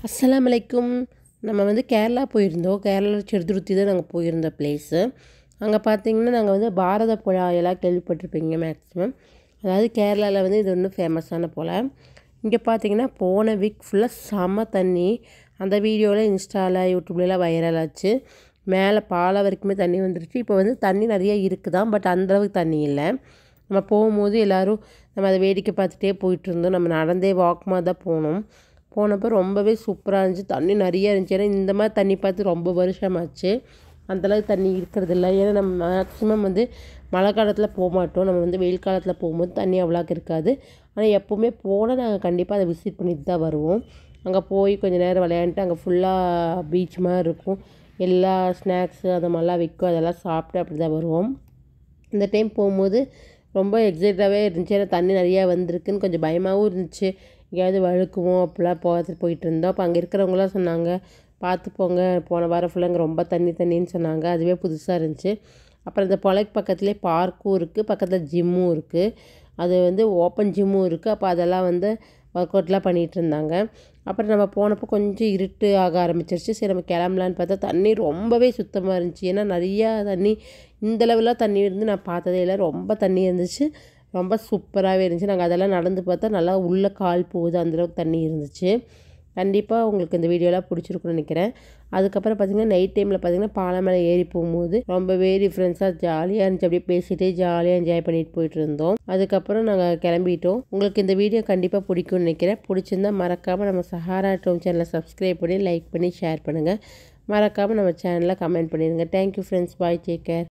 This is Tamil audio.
அஸ்ஸலாமு அலைக்கும். நம்ம வந்து கேரளா போயிருந்தோம். கேரளா செடுதுருத்தி தான் நாங்கள் போயிருந்த பிளேஸு. அங்கே பார்த்தீங்கன்னா, நாங்கள் வந்து பாரத புழா எல்லாம் கேள்விப்பட்டிருப்பீங்க மேக்ஸிமம். அதாவது கேரளாவில் வந்து இது ஒன்றும் ஃபேமஸான புழா. இங்கே பார்த்தீங்கன்னா, போன வீக் ஃபுல்லாக செம தண்ணி. அந்த வீடியோவில் இன்ஸ்டாவில் யூடியூப்லலாம் வைரல் ஆச்சு. மேலே பாலம் வரைக்குமே தண்ணி வந்துருச்சு. இப்போ வந்து தண்ணி நிறைய இருக்குதான், பட் அந்தளவுக்கு தண்ணி இல்லை. நம்ம போகும்போது எல்லோரும் நம்ம அதை வேடிக்கை பார்த்துட்டே போயிட்டுருந்தோம். நம்ம நடந்தே வாக்குமாக தான் போனோம். போனப்போ ரொம்பவே சூப்பராக இருந்துச்சு. தண்ணி நிறைய இருந்துச்சு. ஏன்னா இந்த மாதிரி தண்ணி பார்த்து ரொம்ப வருஷமாச்சு. அந்தளவுக்கு தண்ணி இருக்கிறதில்ல. ஏன்னா நம்ம மேக்ஸிமம் வந்து மழை காலத்தில் போகமாட்டோம். நம்ம வந்து வெயில் காலத்தில் போகும்போது தண்ணி அவ்வளோக்கு இருக்காது. ஆனால் எப்போவுமே போனால் நாங்கள் கண்டிப்பாக அதை விசிட் பண்ணிட்டு தான் வருவோம். அங்கே போய் கொஞ்சம் நேரம் விளையாண்டுட்டு அங்கே ஃபுல்லாக பீச் மாதிரி இருக்கும். எல்லா ஸ்நாக்ஸு அது மாதிரிலாம் விற்கும். அதெல்லாம் சாப்பிட்டு அப்படி தான் வருவோம். இந்த டைம் போகும்போது ரொம்ப எக்ஸைட்டாகவே இருந்துச்சு. ஏன்னா தண்ணி நிறையா வந்திருக்குன்னு கொஞ்சம் பயமாகவும் இருந்துச்சு. எங்கேயாவது வழுக்குமோ அப்படிலாம் போயிட்டு இருந்தோம். அப்போ அங்கே இருக்கிறவங்களாம் சொன்னாங்க, பார்த்து போங்க, போன வாரம் ஃபுல்லாக இங்கே ரொம்ப தண்ணின்னு சொன்னாங்க. அதுவே புதுசாக இருந்துச்சு. அப்புறம் இந்த பொலைக்கு பக்கத்துலேயே பார்க்கும் இருக்குது, பக்கத்தில் ஜிம்மும் இருக்குது. அது வந்து ஓப்பன் ஜிம்மும் இருக்குது. அப்போ அதெல்லாம் வந்து ஒர்க் அவுட்லாம் பண்ணிகிட்டு இருந்தாங்க. அப்புறம் நம்ம போனப்போ கொஞ்சம் இருட்டு ஆக ஆரம்பிச்சிருச்சு. சரி நம்ம கிளம்பலான்னு பார்த்தா தண்ணி ரொம்பவே சுத்தமாக இருந்துச்சு. ஏன்னா நிறையா தண்ணி, இந்த லெவலாக தண்ணி இருந்து நான் பார்த்ததே இல்லை. ரொம்ப தண்ணி இருந்துச்சு. ரொம்ப சூப்பராகவே இருந்துச்சு. நாங்கள் அதெல்லாம் நடந்து பார்த்தா நல்லா உள்ளே கால் போகுது, அந்தளவுக்கு தண்ணி இருந்துச்சு. கண்டிப்பாக உங்களுக்கு இந்த வீடியோலாம் பிடிச்சிருக்குன்னு நினைக்கிறேன். அதுக்கப்புறம் பார்த்திங்கன்னா நைட் டைமில் பார்த்திங்கன்னா பாலம் மேலே ஏறி போகும்போது ரொம்பவே டிஃப்ரென்ஸாக ஜாலியாக இருந்துச்சு. அப்படியே பேசிகிட்டே ஜாலியாக என்ஜாய் பண்ணிட்டு போயிட்டு இருந்தோம். அதுக்கப்புறம் நாங்கள் கிளம்பிட்டோம். உங்களுக்கு இந்த வீடியோ கண்டிப்பாக பிடிக்கும்னு நினைக்கிறேன். பிடிச்சிருந்தால் மறக்காமல் நம்ம சஹாரா டோம் சேனலை சப்ஸ்கிரைப் பண்ணி லைக் பண்ணி ஷேர் பண்ணுங்கள். மறக்காமல் நம்ம சேனலில் கமெண்ட் பண்ணிடுங்க. Thank you friends. Bye, take care.